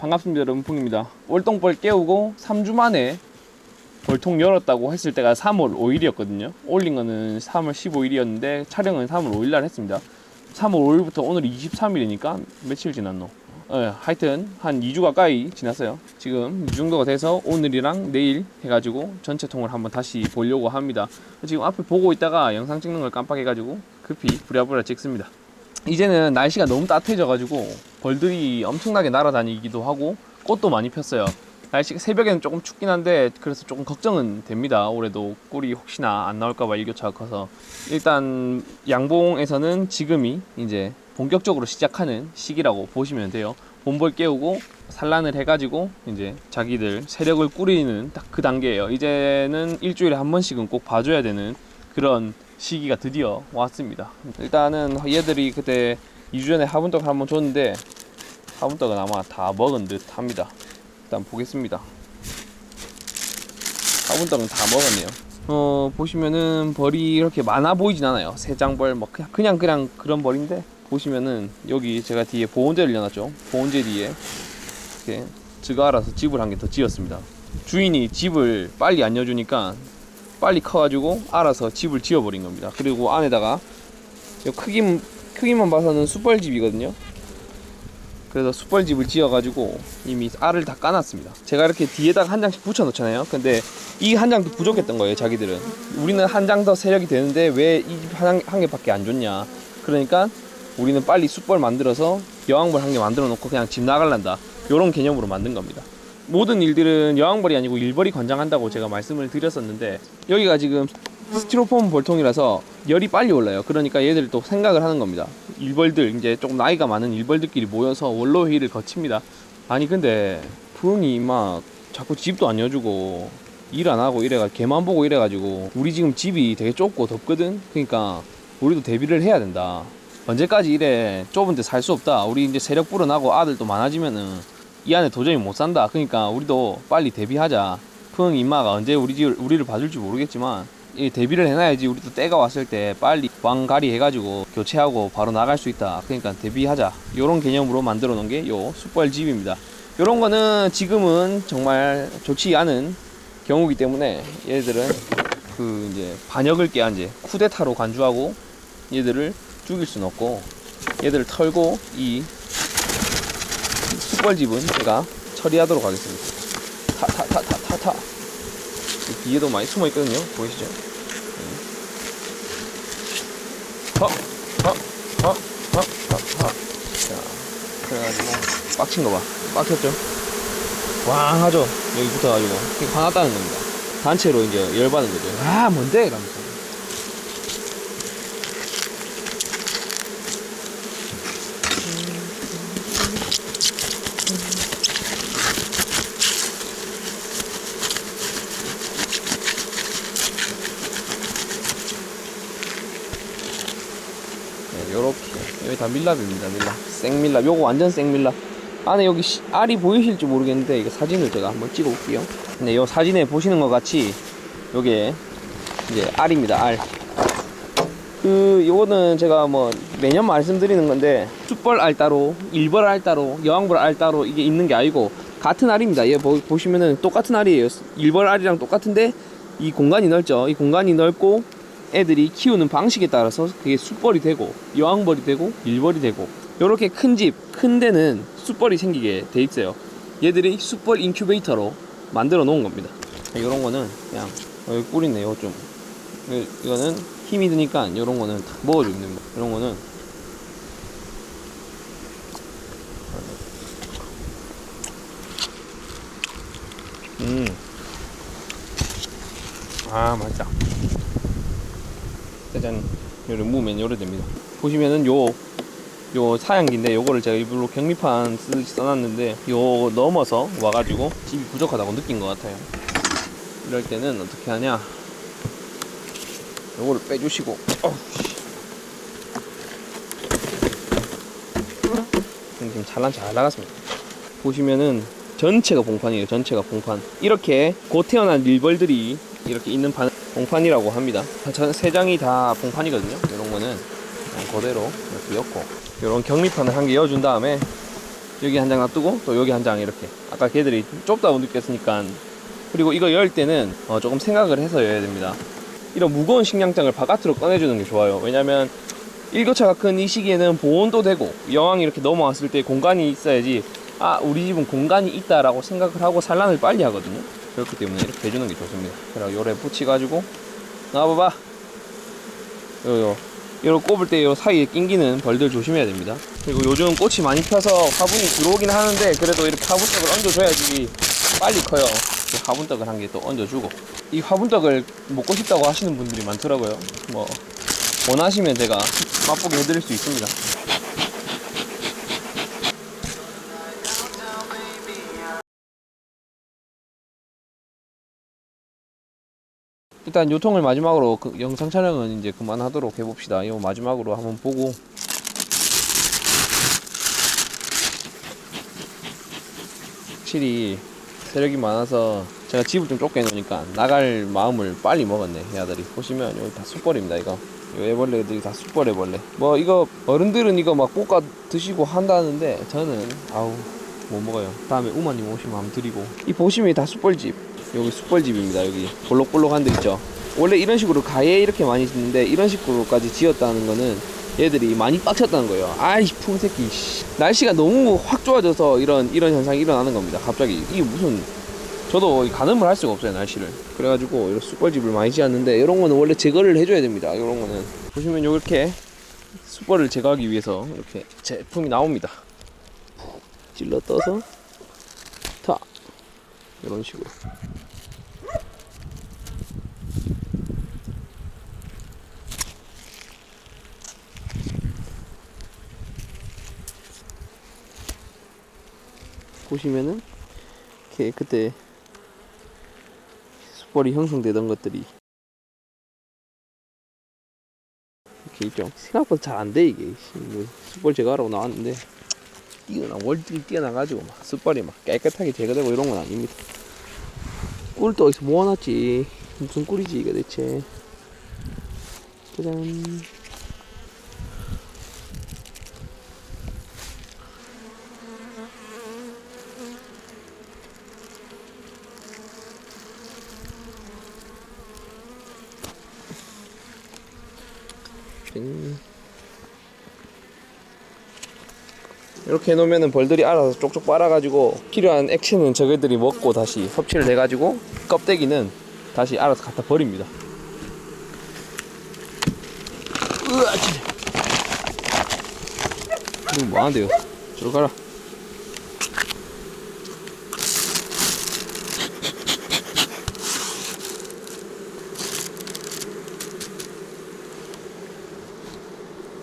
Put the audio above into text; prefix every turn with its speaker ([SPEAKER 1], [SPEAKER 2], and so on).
[SPEAKER 1] 반갑습니다 여러분, 풍입니다. 월동벌 깨우고 3주 만에 벌통 열었다고 했을 때가 3월 5일이었거든요 올린 거는 3월 15일이었는데 촬영은 3월 5일날 했습니다. 3월 5일부터 오늘이 23일이니까 며칠 지났노? 하여튼 한 2주 가까이 지났어요. 지금 이 정도가 돼서 오늘이랑 내일 해가지고 전체 통을 한번 다시 보려고 합니다. 지금 앞에 보고 있다가 영상 찍는 걸 깜빡해가지고 급히 부랴부랴 찍습니다. 이제는 날씨가 너무 따뜻해져가지고 벌들이 엄청나게 날아다니기도 하고 꽃도 많이 폈어요. 날씨가 새벽에는 조금 춥긴 한데 그래서 조금 걱정은 됩니다. 올해도 꿀이 혹시나 안 나올까봐 일교차가 커서. 일단 양봉에서는 지금이 이제 본격적으로 시작하는 시기라고 보시면 돼요. 봄벌 깨우고 산란을 해가지고 이제 자기들 세력을 꾸리는 딱 그 단계예요. 이제는 일주일에 한 번씩은 꼭 봐줘야 되는 그런 시기가 드디어 왔습니다. 일단은 얘들이 그때 2주 전에 화분떡을 한번 줬는데 화분떡은 아마 다 먹은 듯 합니다. 일단 보겠습니다. 화분떡은 다 먹었네요. 보시면은 벌이 이렇게 많아 보이진 않아요. 새장벌 뭐 그냥 그런 벌인데, 보시면은 여기 제가 뒤에 보온재를 넣어놨죠. 보온재 뒤에 이렇게 지가 알아서 집을 한 개 더 지었습니다. 주인이 집을 빨리 안 여주니까 빨리 커가지고 알아서 집을 지어버린 겁니다. 그리고 안에다가 크기만 봐서는 숯벌집이거든요. 그래서 숯벌집을 지어가지고 이미 알을 다 까놨습니다. 제가 이렇게 뒤에다가 한 장씩 붙여놓잖아요. 근데 이 한 장도 부족했던 거예요. 자기들은 우리는 한 장 더 세력이 되는데 왜 이 집 한 개밖에 안 줬냐. 그러니까 우리는 빨리 숯벌 만들어서 여왕벌 한 개 만들어 놓고 그냥 집 나갈란다, 요런 개념으로 만든 겁니다. 모든 일들은 여왕벌이 아니고 일벌이 관장한다고 제가 말씀을 드렸었는데, 여기가 지금 스티로폼 벌통이라서 열이 빨리 올라요. 그러니까 얘들 또 생각을 하는 겁니다. 일벌들, 이제 조금 나이가 많은 일벌들끼리 모여서 원로 회의를 거칩니다. 아니 근데 푸흥이 막 자꾸 집도 안 여주고 일 안 하고 이래가 걔만 보고 이래가지고 우리 지금 집이 되게 좁고 덥거든. 그러니까 우리도 대비를 해야 된다. 언제까지 이래 좁은 데 살 수 없다. 우리 이제 세력 불어나고 아들도 많아지면은 이 안에 도저히 못 산다. 그러니까 우리도 빨리 대비하자. 푸흥 임마가 언제 우리를 봐줄지 모르겠지만 이 대비를 해놔야지 우리도 때가 왔을 때 빨리 왕가리 해가지고 교체하고 바로 나갈 수 있다. 그러니까 대비하자, 요런 개념으로 만들어 놓은 게 요 숯벌집입니다. 요런 거는 지금은 정말 좋지 않은 경우이기 때문에 얘들은 그 이제 반역을 깨한 제 쿠데타로 간주하고 얘들을 죽일 수는 없고, 얘들을 털고 이 숯벌집은 제가 처리하도록 하겠습니다. 타. 뒤에도 많이 숨어 있거든요. 보이시죠? 자, 그래가지고 빡친 거 봐. 빡쳤죠? 왕 하죠? 여기 붙어가지고 화났다는 겁니다. 단체로 이제 열받는 거죠. 아 뭔데? 이러면서. 요렇게 여기 다 밀랍입니다. 밀랍, 생밀랍. 요거 완전 생밀랍. 안에 여기 알이 보이실지 모르겠는데 이거 사진을 제가 한번 찍어 볼게요. 네, 요 사진에 보시는 것 같이 요게 이제 알입니다. 알. 요거는 제가 뭐 매년 말씀드리는 건데 숯벌 알 따로, 일벌 알 따로, 여왕벌 알 따로 이게 있는 게 아니고 같은 알입니다. 얘 보시면은 똑같은 알이에요. 일벌 알이랑 똑같은데 이 공간이 넓죠. 이 공간이 넓고 애들이 키우는 방식에 따라서 그게 숯벌이 되고 여왕벌이 되고 일벌이 되고, 요렇게 큰 집, 큰 데는 숯벌이 생기게 돼 있어요. 얘들이 숯벌 인큐베이터로 만들어 놓은 겁니다. 요런 거는 그냥 여기 꿀이네. 요 좀 이거는 힘이 드니까 요런 거는 다 먹어주면 됩니다. 요런 거는 맛있다. 짜잔. 요래 무면 요래 됩니다. 보시면은 요 사양기인데 요거를 제가 일부러 격리판 써놨는데 요 넘어서 와가지고 집이 부족하다고 느낀 것 같아요. 이럴 때는 어떻게 하냐, 요거를 빼주시고 지금 잘 나갔습니다. 보시면은 전체가 봉판이에요. 전체가 봉판. 이렇게 곧 태어난 일벌들이 이렇게 있는 판 봉판이라고 합니다. 세 장이 다 봉판이거든요. 이런 거는 그대로 이렇게 엮고, 이런 격리판을 한 개 여준 다음에 여기 한 장 놔두고 또 여기 한 장 이렇게. 아까 걔들이 좁다고 느꼈으니까. 그리고 이거 열 때는 조금 생각을 해서 열어야 됩니다. 이런 무거운 식량장을 바깥으로 꺼내주는 게 좋아요. 왜냐면 일교차가 큰 이 시기에는 보온도 되고 여왕이 이렇게 넘어왔을 때 공간이 있어야지 우리 집은 공간이 있다라고 생각을 하고 산란을 빨리 하거든요. 그렇기 때문에 이렇게 해주는 게 좋습니다. 그리고 요래 붙여가지고 나와봐봐. 요거 꼽을 때 요 사이에 낑기는 벌들 조심해야 됩니다. 그리고 요즘 꽃이 많이 펴서 화분이 들어오긴 하는데 그래도 이렇게 화분떡을 얹어줘야지 빨리 커요. 화분떡을 한 개 또 얹어주고, 이 화분떡을 먹고 싶다고 하시는 분들이 많더라고요. 뭐 원하시면 제가 맛보게 해드릴 수 있습니다. 일단 요 통을 마지막으로 영상 촬영은 이제 그만하도록 해봅시다. 이거 마지막으로 한번 보고, 확실히 세력이 많아서 제가 집을 좀 좁게 해놓으니까 나갈 마음을 빨리 먹었네. 이 아들이 보시면 여기 다 숯벌입니다. 이거 애벌레들이 다 숯벌 애벌레. 뭐 이거 어른들은 이거 막 볶아 드시고 한다는데 저는 못 먹어요. 다음에 우마님 오시면 한번 드리고. 이 보시면 다 숯벌집, 여기 숯벌집입니다. 여기 볼록볼록한 데 있죠. 원래 이런 식으로 가에 이렇게 많이 짓는데 이런 식으로까지 지었다는 거는 얘들이 많이 빡쳤다는 거예요. 아이 풍새끼. 날씨가 너무 확 좋아져서 이런 현상이 일어나는 겁니다. 갑자기 이게 무슨, 저도 가늠을 할 수가 없어요, 날씨를. 그래가지고 이런 숯벌집을 많이 지었는데 이런 거는 원래 제거를 해줘야 됩니다. 이런 거는 보시면 이렇게 숯벌을 제거하기 위해서 이렇게 제품이 나옵니다. 찔러 떠서 타, 이런 식으로. 보시면은 이렇게 그때 숯벌이 형성되던 것들이 이렇게 있죠. 생각보다 잘 안 돼 이게. 숯벌 제거하라고 나왔는데 월등히 뛰어나가지고 막 숯벌이 막 깨끗하게 제거되고 이런 건 아닙니다. 꿀도 어디서 모아놨지. 무슨 꿀이지 이게 대체. 짜잔. 이렇게 해놓으면 벌들이 알아서 쪽쪽 빨아가지고 필요한 액체는 저희들이 먹고 다시 섭취를 해가지고 껍데기는 다시 알아서 갖다 버립니다. 으아, 진짜. 이거 뭐하는데요? 저리 가라.